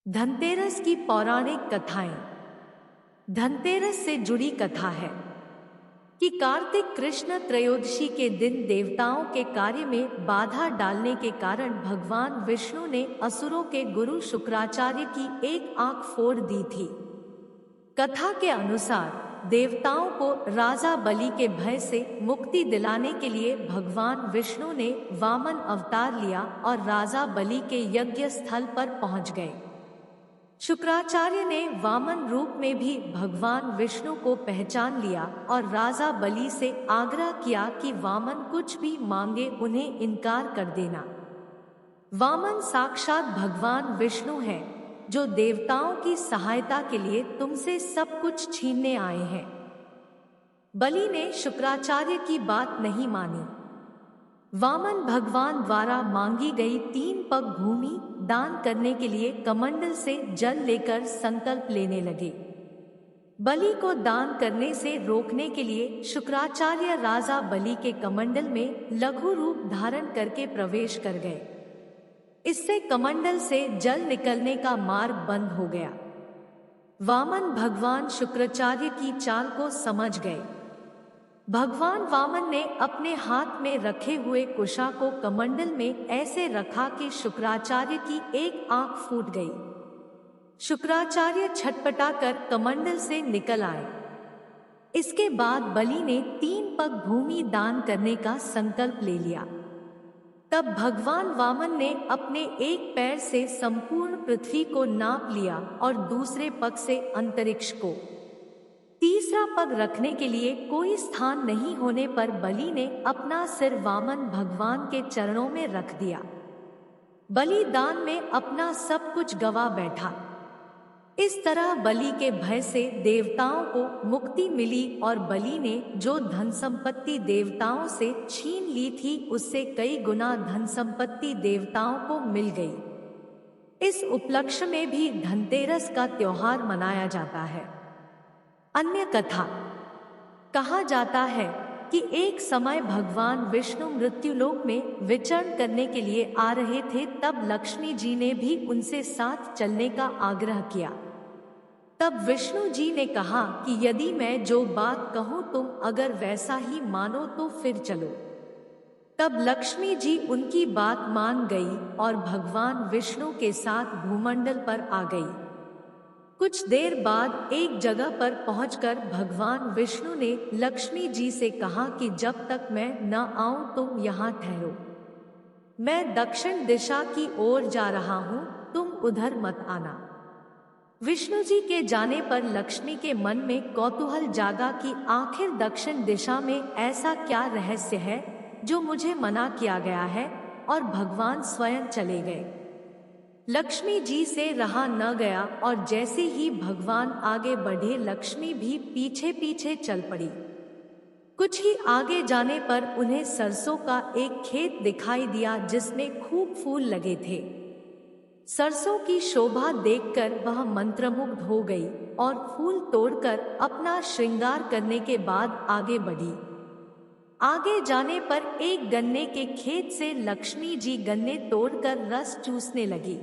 धनतेरस की पौराणिक कथाएं। धनतेरस से जुड़ी कथा है कि कार्तिक कृष्ण त्रयोदशी के दिन देवताओं के कार्य में बाधा डालने के कारण भगवान विष्णु ने असुरों के गुरु शुक्राचार्य की एक आंख फोड़ दी थी। कथा के अनुसार देवताओं को राजा बलि के भय से मुक्ति दिलाने के लिए भगवान विष्णु ने वामन अवतार लिया और राजा बलि के यज्ञ स्थल पर पहुंच गए। शुक्राचार्य ने वामन रूप में भी भगवान विष्णु को पहचान लिया और राजा बलि से आग्रह किया कि वामन कुछ भी मांगे उन्हें इनकार कर देना। वामन साक्षात भगवान विष्णु हैं, जो देवताओं की सहायता के लिए तुमसे सब कुछ छीनने आए हैं। बलि ने शुक्राचार्य की बात नहीं मानी। वामन भगवान द्वारा मांगी गई 3 पग भूमि दान करने के लिए कमंडल से जल लेकर संकल्प लेने लगे। बलि को दान करने से रोकने के लिए शुक्राचार्य राजा बलि के कमंडल में लघु रूप धारण करके प्रवेश कर गए। इससे कमंडल से जल निकलने का मार्ग बंद हो गया। वामन भगवान शुक्राचार्य की चाल को समझ गए। भगवान वामन ने अपने हाथ में रखे हुए कुशा को कमंडल में ऐसे रखा कि शुक्राचार्य की एक आंख फूट गई। शुक्राचार्य छटपटाकर कमंडल से निकल आए। इसके बाद बलि ने 3 पग भूमि दान करने का संकल्प ले लिया। तब भगवान वामन ने अपने एक पैर से संपूर्ण पृथ्वी को नाप लिया और दूसरे पग से अंतरिक्ष को। तीसरा पग रखने के लिए कोई स्थान नहीं होने पर बलि ने अपना सिर वामन भगवान के चरणों में रख दिया। बलि दान में अपना सब कुछ गवा बैठा। इस तरह बलि के भय से देवताओं को मुक्ति मिली और बलि ने जो धन संपत्ति देवताओं से छीन ली थी उससे कई गुना धन संपत्ति देवताओं को मिल गई। इस उपलक्ष्य में भी धनतेरस का त्योहार मनाया जाता है। अन्य कथा। कहा जाता है कि एक समय भगवान विष्णु मृत्युलोक में विचरण करने के लिए आ रहे थे, तब लक्ष्मी जी ने भी उनसे साथ चलने का आग्रह किया। तब विष्णु जी ने कहा कि यदि मैं जो बात कहूँ तुम अगर वैसा ही मानो तो फिर चलो। तब लक्ष्मी जी उनकी बात मान गई और भगवान विष्णु के साथ भूमंडल पर आ गई। कुछ देर बाद एक जगह पर पहुंचकर भगवान विष्णु ने लक्ष्मी जी से कहा कि जब तक मैं न आऊं तुम यहाँ ठहरो। मैं दक्षिण दिशा की ओर जा रहा हूँ, तुम उधर मत आना। विष्णु जी के जाने पर लक्ष्मी के मन में कौतूहल जागा कि आखिर दक्षिण दिशा में ऐसा क्या रहस्य है जो मुझे मना किया गया है, और भगवान स्वयं चले गए। लक्ष्मी जी से रहा न गया और जैसे ही भगवान आगे बढ़े लक्ष्मी भी पीछे पीछे चल पड़ी। कुछ ही आगे जाने पर उन्हें सरसों का एक खेत दिखाई दिया जिसमें खूब फूल लगे थे। सरसों की शोभा देखकर वह मंत्रमुग्ध हो गई और फूल तोड़कर अपना श्रृंगार करने के बाद आगे बढ़ी। आगे जाने पर एक गन्ने के खेत से लक्ष्मी जी गन्ने तोड़कर रस चूसने लगी।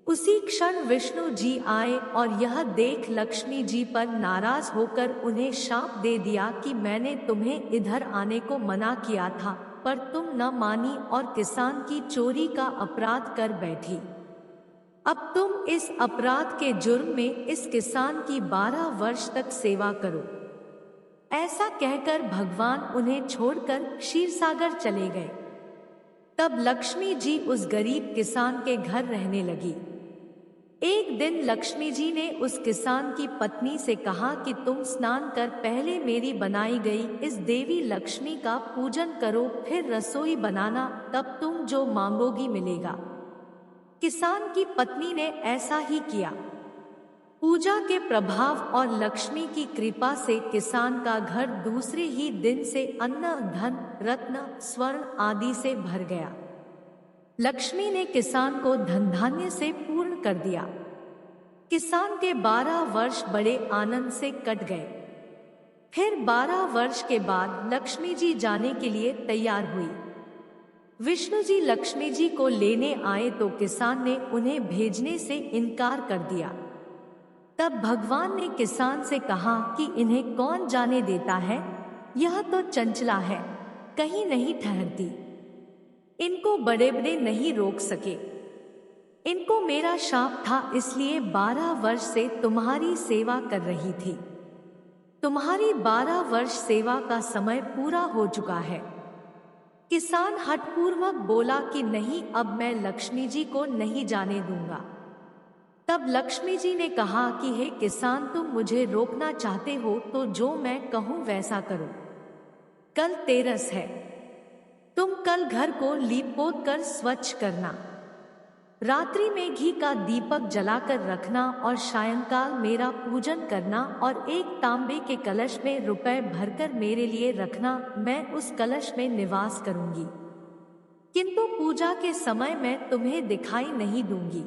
उसी क्षण विष्णु जी आए और यह देख लक्ष्मी जी पर नाराज होकर उन्हें शाप दे दिया कि मैंने तुम्हें इधर आने को मना किया था, पर तुम न मानी और किसान की चोरी का अपराध कर बैठी। अब तुम इस अपराध के जुर्म में इस किसान की 12 वर्ष तक सेवा करो। ऐसा कहकर भगवान उन्हें छोड़कर क्षीरसागर चले गए। तब लक्ष्मी जी उस गरीब किसान के घर रहने लगी। एक दिन लक्ष्मी जी ने उस किसान की पत्नी से कहा कि तुम स्नान कर पहले मेरी बनाई गई इस देवी लक्ष्मी का पूजन करो, फिर रसोई बनाना, तब तुम जो मांगोगी मिलेगा। किसान की पत्नी ने ऐसा ही किया। पूजा के प्रभाव और लक्ष्मी की कृपा से किसान का घर दूसरे ही दिन से अन्न, धन, रत्न, स्वर्ण आदि से भर गया। लक्ष्मी ने किसान को धन धान्य से पूर्ण कर दिया। किसान के 12 वर्ष बड़े आनंद से कट गए। फिर 12 वर्ष के बाद लक्ष्मी जी जाने के लिए तैयार हुई। विष्णु जी लक्ष्मी जी को लेने आए तो किसान ने उन्हें भेजने से इनकार कर दिया। तब भगवान ने किसान से कहा कि इन्हें कौन जाने देता है, यह तो चंचला है, कहीं नहीं ठहरती। इनको बड़े बड़े नहीं रोक सके। इनको मेरा शाप था, इसलिए 12 वर्ष से तुम्हारी सेवा कर रही थी। तुम्हारी 12 वर्ष सेवा का समय पूरा हो चुका है। किसान हठपूर्वक बोला कि नहीं, अब मैं लक्ष्मी जी को नहीं जाने दूंगा। तब लक्ष्मी जी ने कहा कि हे किसान, तुम मुझे रोकना चाहते हो तो जो मैं कहूं वैसा करो। कल तेरस है, तुम कल घर को लीप पोत कर स्वच्छ करना। रात्रि में घी का दीपक जलाकर रखना और सायंकाल मेरा पूजन करना और एक तांबे के कलश में रुपए भरकर मेरे लिए रखना। मैं उस कलश में निवास करूंगी, किंतु पूजा के समय मैं तुम्हें दिखाई नहीं दूंगी।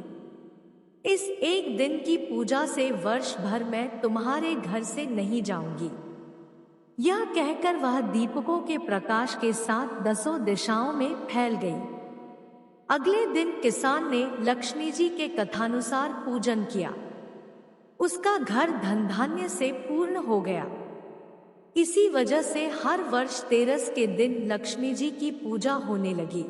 इस एक दिन की पूजा से वर्ष भर मैं तुम्हारे घर से नहीं जाऊंगी। यह कहकर वह दीपकों के प्रकाश के साथ 10 दिशाओं में फैल गई। अगले दिन किसान ने लक्ष्मी जी के कथानुसार पूजन किया। उसका घर धन धान्य से पूर्ण हो गया। इसी वजह से हर वर्ष तेरस के दिन लक्ष्मी जी की पूजा होने लगी।